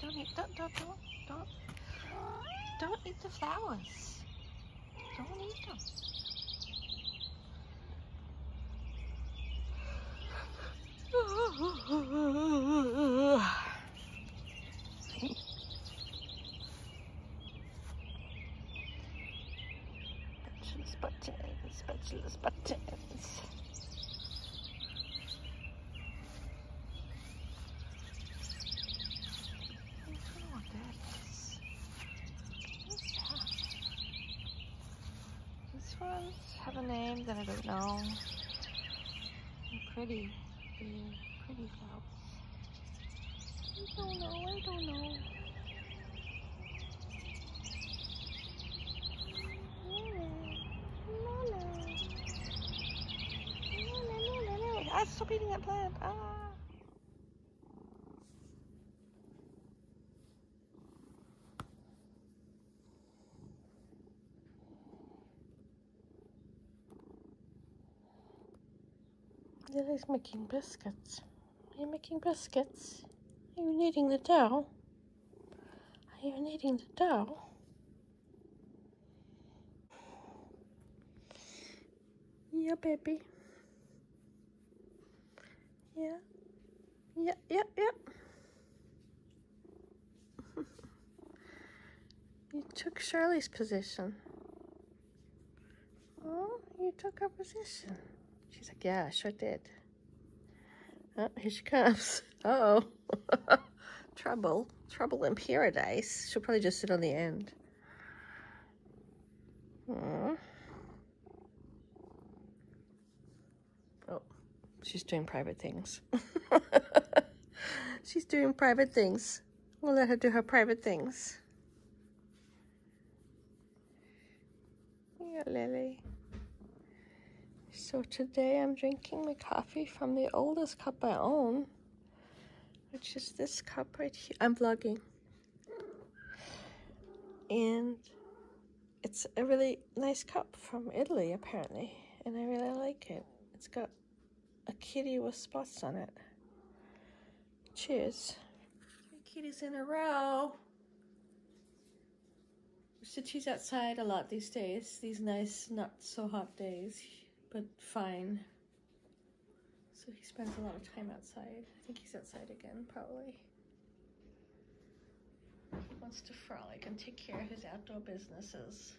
don't eat, don't eat the flowers. Don't eat them. Spatulas, buttons. I don't know what that is. What's that? These ones have a name that I don't know. They're pretty. They're pretty flowers. I don't know. Ah, stop eating that plant. Ah. Lily's making biscuits. Are you making biscuits? Are you kneading the dough? Are you kneading the dough? Yeah, baby. Yeah. Yep. You took Shirley's position. Oh, you took her position. She's like, yeah, I sure did. Oh, here she comes. Uh-oh. Trouble in paradise. She'll probably just sit on the end. Aww. Oh, she's doing private things. She's doing private things. We'll let her do her private things. Yeah, Lily. So today I'm drinking my coffee from the oldest cup I own, which is this cup right here. I'm vlogging. And it's a really nice cup from Italy, apparently. And I really like it. It's got a kitty with spots on it. Cheers. 3 kitties in a row. She's outside a lot these days. These nice, not so hot days, but fine. So he spends a lot of time outside. I think he's outside again, probably. He wants to frolic and take care of his outdoor businesses.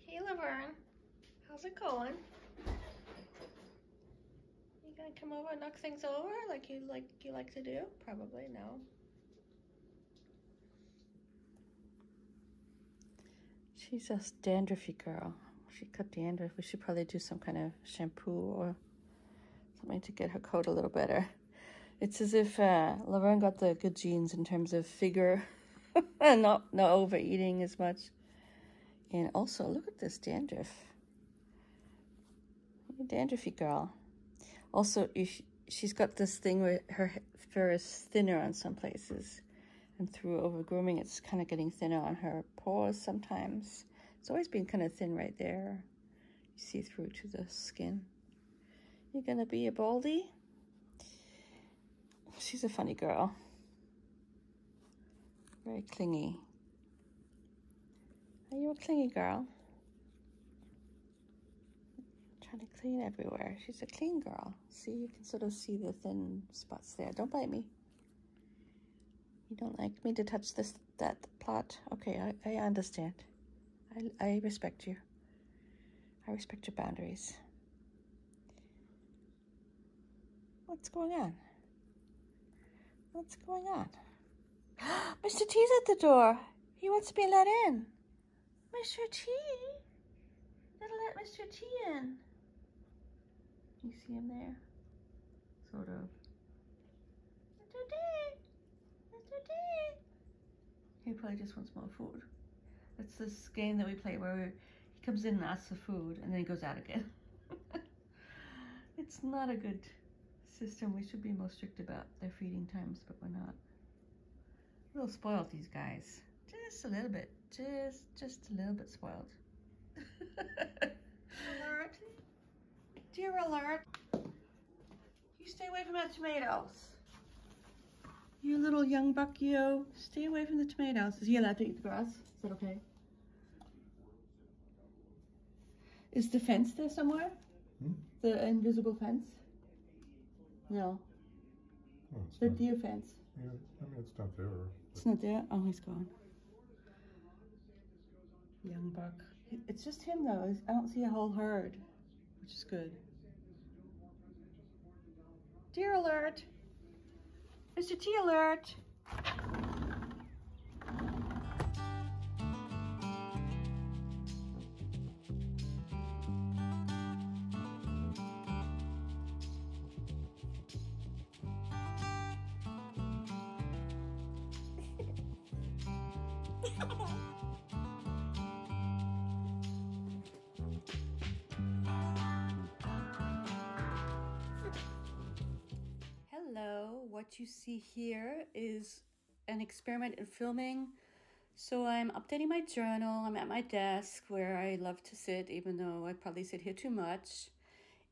Hey, Laverne, how's it going? You gonna come over and knock things over like you like to do? Probably no. She's a dandruffy girl. She got dandruff. We should probably do some kind of shampoo or something to get her coat a little better. It's as if Laverne got the good genes in terms of figure and not overeating as much. And also, look at this dandruff. Dandruffy girl. Also, she's got this thing where her fur is thinner on some places. And through over-grooming, it's kind of getting thinner on her paws sometimes. It's always been kind of thin right there. You see through to the skin. You're going to be a baldy? She's a funny girl. Very clingy. Are you a clingy girl? Trying to clean everywhere. She's a clean girl. See, you can sort of see the thin spots there. Don't bite me. You don't like me to touch that plot? Okay, I understand. I respect you. I respect your boundaries. What's going on? What's going on? Mr. T's at the door. He wants to be let in. Mr. T? Gotta let Mr. T in. You see him there? Sort of. Mr. T! Mr. T! He probably just wants more food. It's this game that we play where he comes in and asks for food and then he goes out again. It's not a good system. We should be more strict about their feeding times, but we're not. A little spoiled, these guys. Just a little bit. Just a little bit spoiled. Alert. Dear Alert. You stay away from my tomatoes. You little young buck, you. Stay away from the tomatoes. Is he allowed to eat the grass? Is that okay? Is the fence there somewhere? Hmm? The invisible fence? No. Oh, the deer fence. Yeah, I mean, it's not there. It's not there? Oh, he's gone. Young buck. It's just him though. I don't see a whole herd, which is good. Deer alert! Mr. T alert! Hello, what you see here is an experiment in filming. So I'm updating my journal. I'm at my desk where I love to sit, even though I probably sit here too much.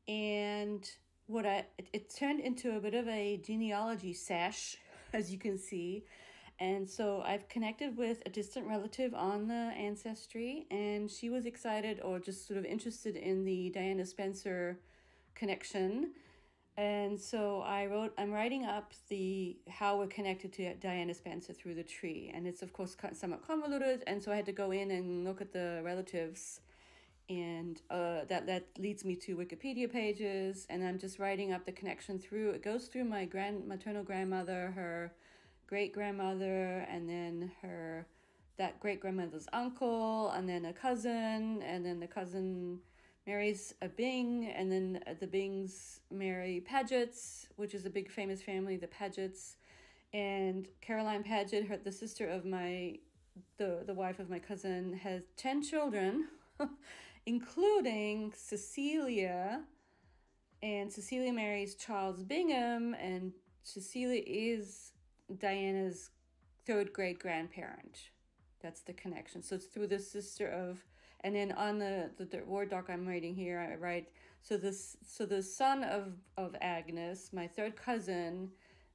And it turned into a bit of a genealogy sesh, as you can see. And so I've connected with a distant relative on the Ancestry, and she was excited or just sort of interested in the Diana Spencer connection. And so I'm writing up how we're connected to Diana Spencer through the tree. And it's, of course, somewhat convoluted. And so I had to go in and look at the relatives. And that leads me to Wikipedia pages. And I'm just writing up the connection through. It goes through my maternal grandmother, her great-grandmother, and then that great-grandmother's uncle, and then a cousin, and then the cousin marries a Bing, and then the Bings marry Pagets, which is a big famous family, the Pagets. And Caroline Paget, the sister of the wife of my cousin, has 10 children, including Cecilia. And Cecilia marries Charles Bingham, and Cecilia is Diana's third great grandparent. That's the connection. So it's through the sister of, and then on the Word doc I'm writing here, I write, so the son of Agnes, my third cousin,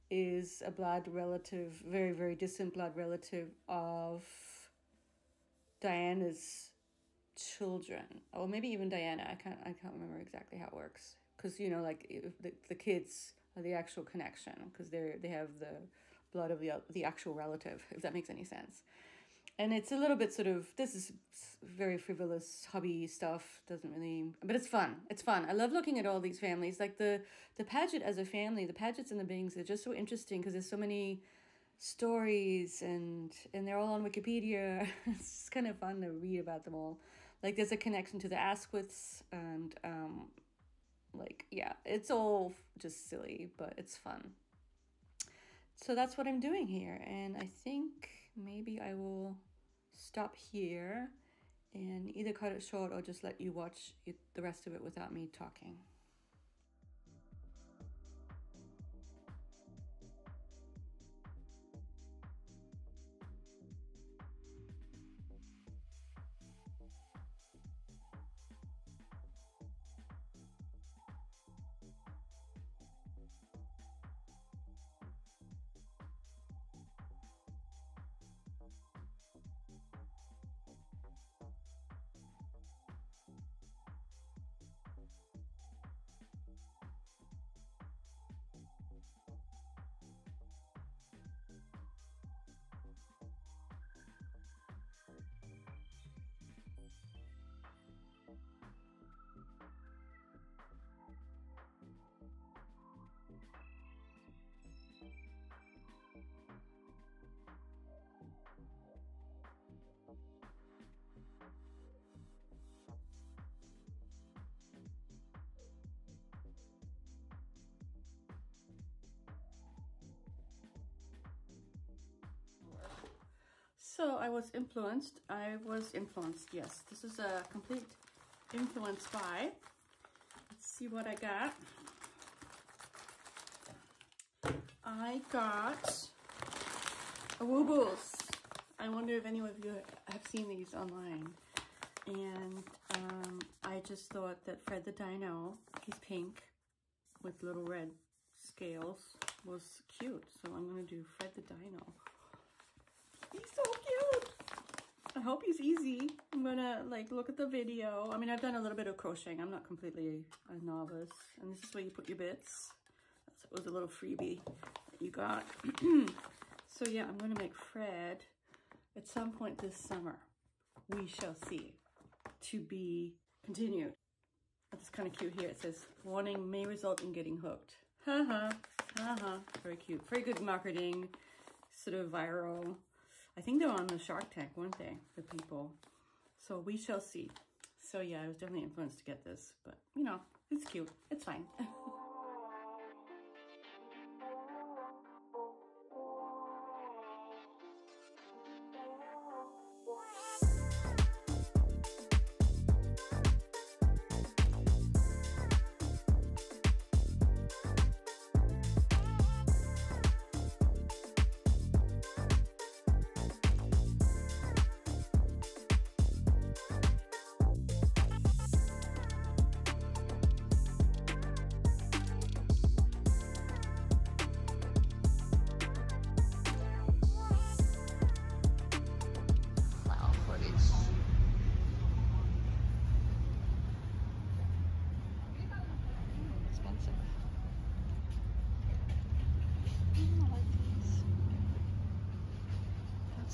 is a blood relative, very, very distant blood relative of Diana's children. Or maybe even Diana. I can't remember exactly how it works. Because, like the kids are the actual connection, because they have the blood of the actual relative, if that makes any sense. And it's a little bit this is very frivolous hobby stuff, doesn't really, but it's fun. It's fun. I love looking at all these families. Like the Paget as a family, the Pagets and the Bings, they're just so interesting because there's so many stories and they're all on Wikipedia. It's kind of fun to read about them all. Like there's a connection to the Asquiths and it's all just silly, but it's fun. So that's what I'm doing here. And I think maybe I will stop here and either cut it short or just let you watch the rest of it without me talking. So I was influenced, yes. This is a complete influence buy. Let's see what I got. I got a Woobles. I wonder if any of you have seen these online. And I just thought that Fred the Dino, he's pink with little red scales. was cute. So I'm gonna do Fred the Dino. He's so cute. I hope he's easy. I'm gonna like look at the video. I mean, I've done a little bit of crocheting. I'm not completely a novice. And this is where you put your bits. That was a little freebie that you got. So yeah, I'm gonna make Fred at some point this summer. We shall see. To be continued. That's kind of cute here. It says, warning may result in getting hooked. Haha, haha. Very cute. Very good marketing. Sort of viral. I think they're on the Shark Tank, weren't they? The people. So we shall see. So yeah, I was definitely influenced to get this. But, you know, it's cute. It's fine.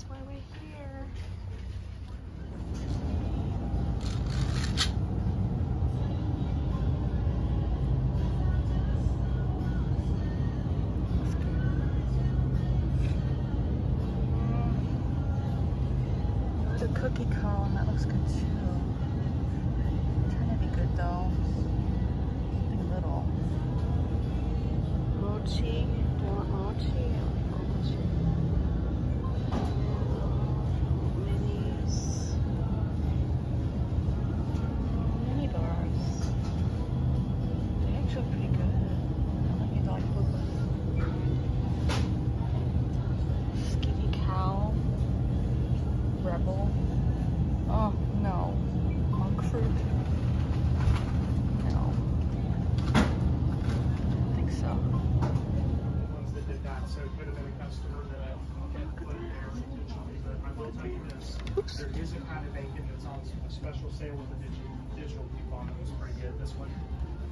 Why we're here. The cookie cone, that looks good too. Trying to be good though. Something little. Mochi. Do you want mochi? There is a kind of bacon that's on a special sale with a digital coupon that was pretty good. This one,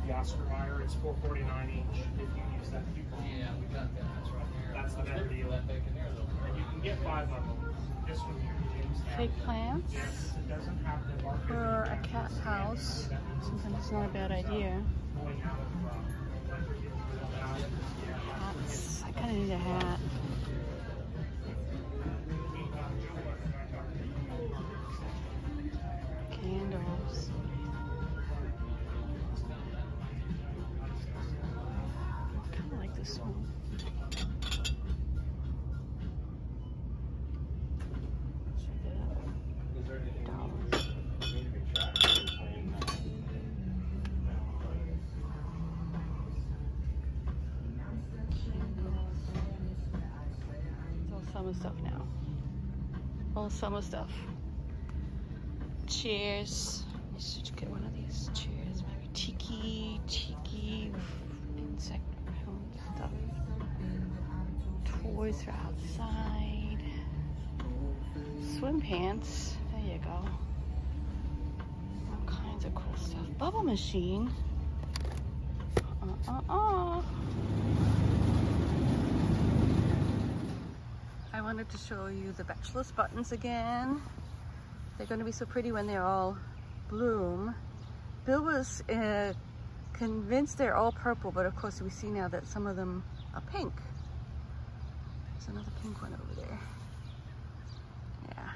the Oscar Mayer, it's $4.49 each if you use that coupon. Yeah, we got that. That's right here. That's the better deal. That bacon there, though. And you can get 5 of them. This one here, James. Fake plants. Yes, it doesn't have the marker. For a cat house. Sometimes it's not a bad idea. Hats. I kind of need a hat. Candles. I kind of like this one. Check it out. $1. It's all summer stuff now. All summer stuff. Chairs. I should get one of these chairs. Maybe tiki insect stuff. Toys for outside. Swim pants. There you go. All kinds of cool stuff. Bubble machine. I wanted to show you the Bachelor's buttons again. They're going to be so pretty when they all bloom. Bill was convinced they're all purple, but of course we see now that some of them are pink. There's another pink one over there. Yeah.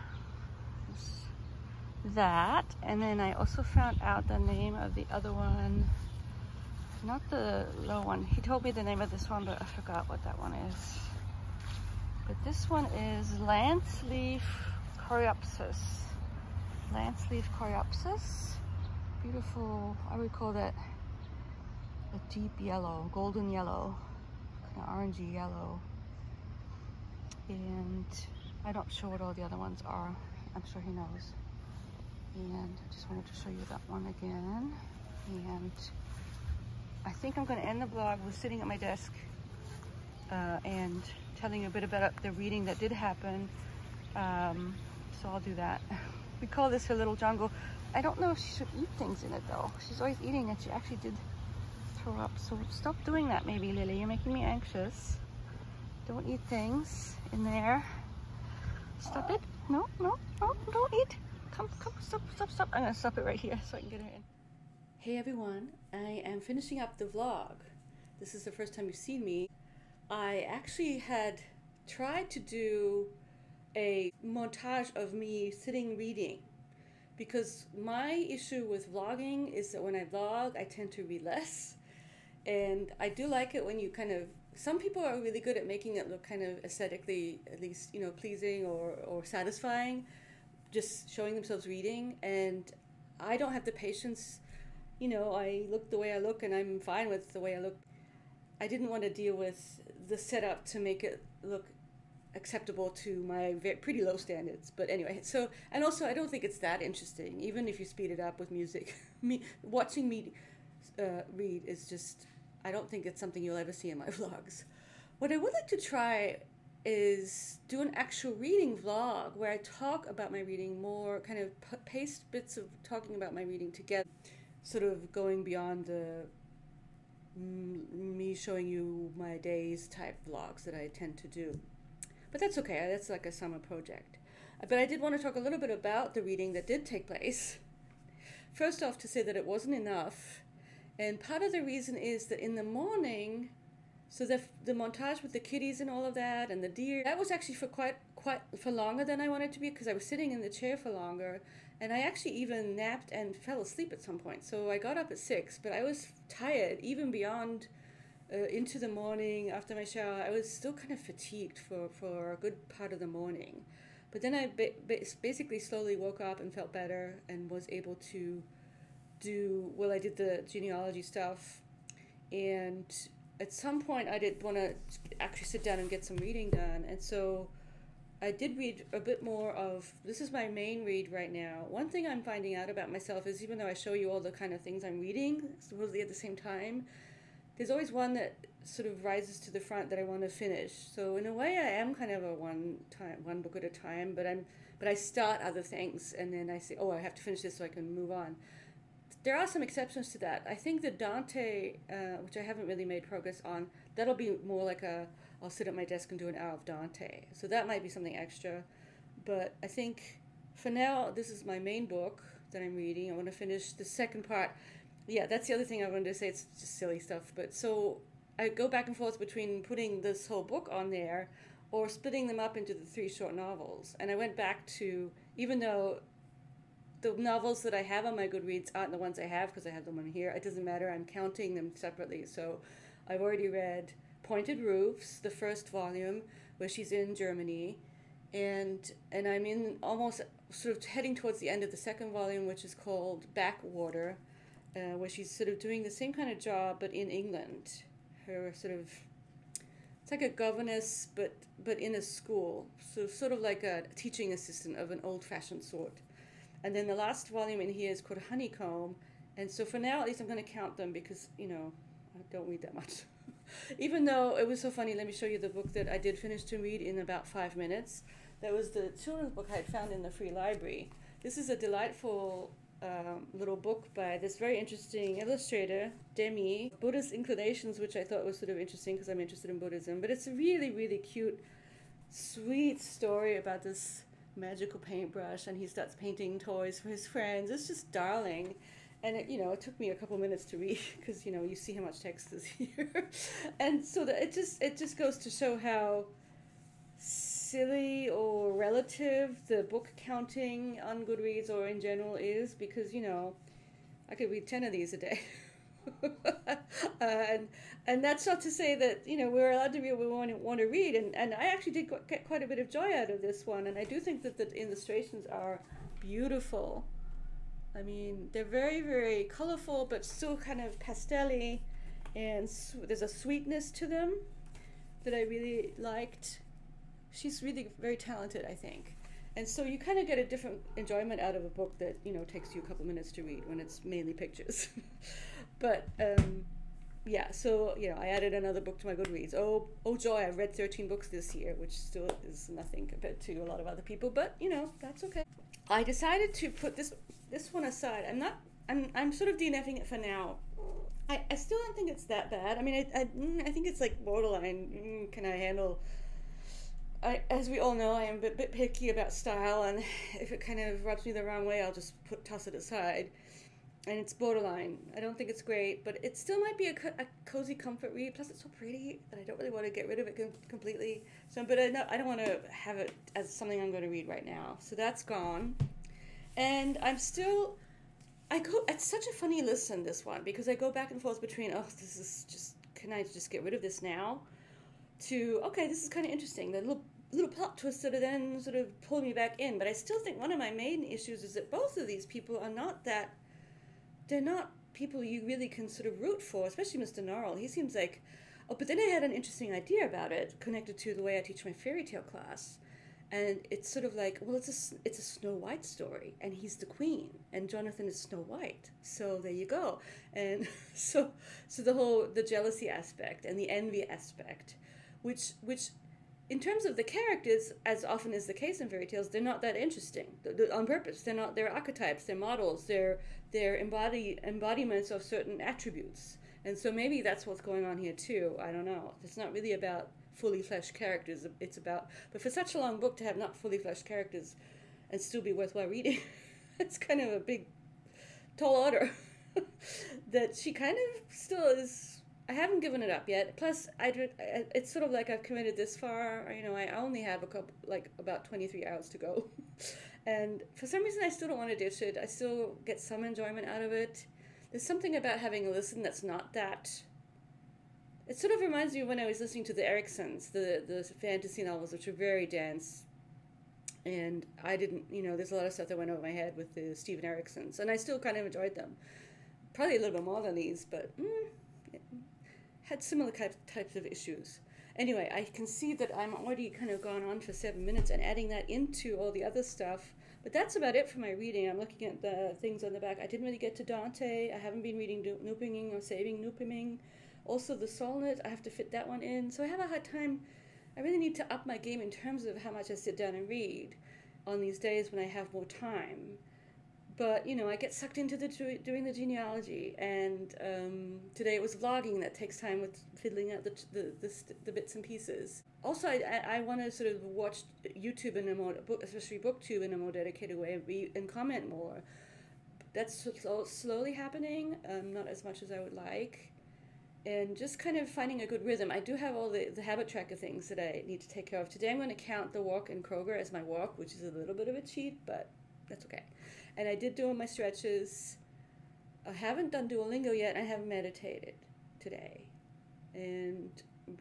There's that. And then I also found out the name of the other one. Not the low one. He told me the name of this one, but I forgot what that one is. But this one is Lance Leaf Coreopsis. Lance Leaf Coreopsis. Beautiful, I would call that a deep yellow, golden yellow, kind of orangey yellow. And I don't show what all the other ones are. I'm sure he knows. And I just wanted to show you that one again. And I think I'm going to end the vlog with sitting at my desk and telling a bit about the reading that did happen. So I'll do that. We call this her little jungle. I don't know if she should eat things in it though. She's always eating and she actually did throw up. So stop doing that maybe, Lily. You're making me anxious. Don't eat things in there. Stop it. No, no, no, don't eat. Come, stop. I'm gonna stop it right here so I can get her in. Hey everyone, I am finishing up the vlog. This is the first time you've seen me. I actually had tried to do a montage of me sitting reading, because my issue with vlogging is that when I vlog, I tend to read less. And I do like it when you kind of, some people are really good at making it look kind of aesthetically, at least, you know, pleasing or satisfying, just showing themselves reading. And I don't have the patience, you know, I look the way I look and I'm fine with the way I look. I didn't want to deal with the setup to make it look acceptable to my pretty low standards. But anyway, so, and also I don't think it's that interesting, even if you speed it up with music. Watching me read is just, I don't think it's something you'll ever see in my vlogs. What I would like to try is do an actual reading vlog where I talk about my reading more, kind of paste bits of talking about my reading together, sort of going beyond the me showing you my days type vlogs that I tend to do. But that's okay, that's like a summer project. But I did want to talk a little bit about the reading that did take place. First off, to say that it wasn't enough. And part of the reason is that in the morning, so the montage with the kitties and all of that and the deer, that was actually for longer than I wanted to be, because I was sitting in the chair for longer. And I actually even napped and fell asleep at some point. So I got up at 6, but I was tired even beyond into the morning after my shower. I was still kind of fatigued for a good part of the morning. But then I basically slowly woke up and felt better and was able to I did the genealogy stuff. And at some point I did want to actually sit down and get some reading done. And so I did read a bit more of, this is my main read right now. One thing I'm finding out about myself is, even though I show you all the kind of things I'm reading, supposedly at the same time, there's always one that sort of rises to the front that I want to finish. So in a way I am kind of a one book at a time, but I start other things and then I say, oh, I have to finish this so I can move on. There are some exceptions to that. I think that Dante, which I haven't really made progress on, that'll be more like I'll sit at my desk and do an hour of Dante. So that might be something extra. But I think for now, this is my main book that I'm reading. I want to finish the second part. Yeah, that's the other thing I wanted to say. It's just silly stuff. But so I go back and forth between putting this whole book on there or splitting them up into the 3 short novels. And I went back to, even though the novels that I have on my Goodreads aren't the ones I have because I have them on here, it doesn't matter. I'm counting them separately. So I've already read Pointed Roofs, the first volume, where she's in Germany. And I'm in almost sort of heading towards the end of the second volume, which is called Backwater, where she's sort of doing the same kind of job, but in England. Her sort of, it's like a governess, but in a school. So sort of like a teaching assistant of an old-fashioned sort. And then the last volume in here is called Honeycomb. And so for now, at least I'm going to count them because, you know, I don't read that much. Even though it was so funny, let me show you the book that I did finish to read in about 5 minutes. That was the children's book I had found in the free library. This is a delightful little book by this very interesting illustrator, Demi, Buddhist Inclinations, which I thought was sort of interesting because I'm interested in Buddhism. But it's a really, really cute, sweet story about this magical paintbrush, and he starts painting toys for his friends. It's just darling. And it, you know, it took me a couple minutes to read because, you know, you see how much text is here. And so it just goes to show how silly or relative the book counting on Goodreads or in general is, because, you know, I could read 10 of these a day. And that's not to say that, you know, we're allowed to read what we want to read. And I actually did get quite a bit of joy out of this one. And I do think that the illustrations are beautiful. I mean, they're very, very colorful, but still kind of pastel-y. And there's a sweetness to them that I really liked. She's really very talented, I think. And so you kind of get a different enjoyment out of a book that, you know, takes you a couple minutes to read when it's mainly pictures. But yeah, so I added another book to my Goodreads. Oh joy! I've read 13 books this year, which still is nothing compared to a lot of other people, but that's okay. I decided to put this one aside. I'm sort of DNFing it for now. I still don't think it's that bad. I mean, I think it's like borderline. Can I handle? As we all know, I am a bit picky about style, and if it kind of rubs me the wrong way, I'll just toss it aside. And it's borderline. I don't think it's great, but it still might be a cozy comfort read. Plus, it's so pretty that I don't really want to get rid of it completely. So, but I don't want to have it as something I'm going to read right now. So that's gone. And it's such a funny listen, this one, because I go back and forth between, can I just get rid of this now? To, okay, this is kind of interesting. The little plot twist that then sort of pulled me back in. But I still think one of my main issues is that both of these people are they're not people you really can sort of root for, especially Mr. Norrell. He seems like, but then I had an interesting idea about it, connected to the way I teach my fairy tale class. And it's sort of like, well, it's a Snow White story, and he's the queen, and Jonathan is Snow White. So there you go. And so the jealousy aspect and the envy aspect, which in terms of the characters, as often is the case in fairy tales, they're not that interesting on purpose. They're archetypes, they're models, they're embodiments of certain attributes. And so maybe that's what's going on here too. I don't know. It's not really about fully fleshed characters. But for such a long book to have not fully fleshed characters and still be worthwhile reading, it's kind of a big, tall order. That she kind of still is. I haven't given it up yet. Plus, it's sort of like I've committed this far. I only have about 23 hours to go. And for some reason, I still don't want to ditch it. I still get some enjoyment out of it. There's something about having a listen that's not that. It sort of reminds me of when I was listening to the Ericksons, the fantasy novels, which are very dense. And I didn't, there's a lot of stuff that went over my head with the Stephen Ericksons. And I still kind of enjoyed them. Probably a little bit more than these, but had similar types of issues. Anyway, I can see that I'm already kind of gone on for 7 minutes and adding that into all the other stuff. But that's about it for my reading. I'm looking at the things on the back. I didn't really get to Dante. I haven't been reading Nupinging or Saving Nupiming. Also the Solnit, I have to fit that one in. So I have a hard time. I really need to up my game in terms of how much I sit down and read on these days when I have more time. But, I get sucked into doing the genealogy, and today it was vlogging that takes time with fiddling out the bits and pieces. Also, I want to sort of watch YouTube in a more, especially BookTube in a more dedicated way and comment more. That's slowly happening, not as much as I would like. And just kind of finding a good rhythm. I do have all the habit tracker things that I need to take care of. Today I'm going to count the walk in Kroger as my walk, which is a little bit of a cheat, but that's okay. And I did do all my stretches. I haven't done Duolingo yet. I haven't meditated today. And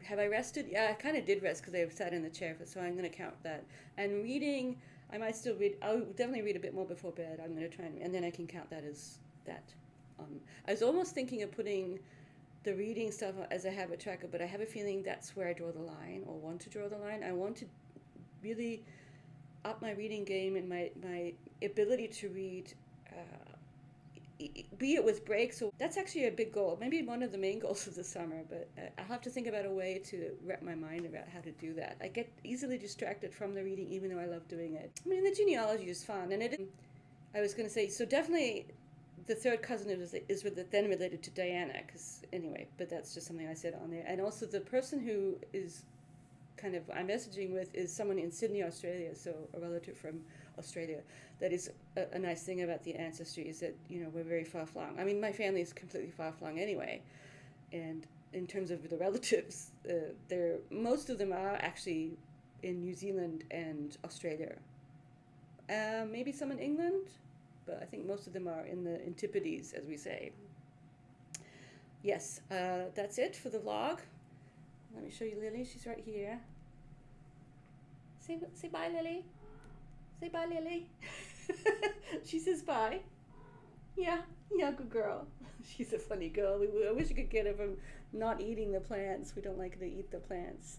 have I rested? Yeah, I kind of did rest because I sat in the chair, so I'm going to count that. And reading, I might still read. I'll definitely read a bit more before bed. I'm going to try and then I can count that as that. I was almost thinking of putting the reading stuff as a habit tracker, but I have a feeling that's where I draw the line, or want to draw the line. I want to really up my reading game and my ability to read, be it with breaks. So that's actually a big goal, maybe one of the main goals of the summer, but I'll have to think about a way to wrap my mind about how to do that. I get easily distracted from the reading, even though I love doing it. I mean, the genealogy is fun, and I was going to say, so definitely the third cousin is then related to Diana, because anyway, but that's just something I said on there. And also the person who is I'm messaging with is someone in Sydney, Australia, so a relative from Australia. That is a nice thing about the ancestry, is that, we're very far-flung. I mean, my family is completely far-flung anyway, and in terms of the relatives, most of them are actually in New Zealand and Australia. Maybe some in England, but I think most of them are in the Antipodes, as we say. Yes, that's it for the vlog. Let me show you Lily. She's right here. Say bye, Lily. Say bye, Lily. She says bye. Yeah, good girl. She's a funny girl. I wish we could get her from not eating the plants. We don't like her to eat the plants.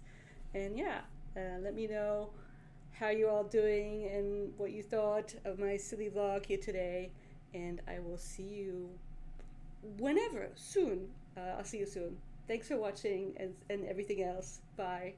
And yeah, let me know how you're all doing and what you thought of my silly vlog here today. And I will see you whenever, soon. I'll see you soon. Thanks for watching and everything else. Bye.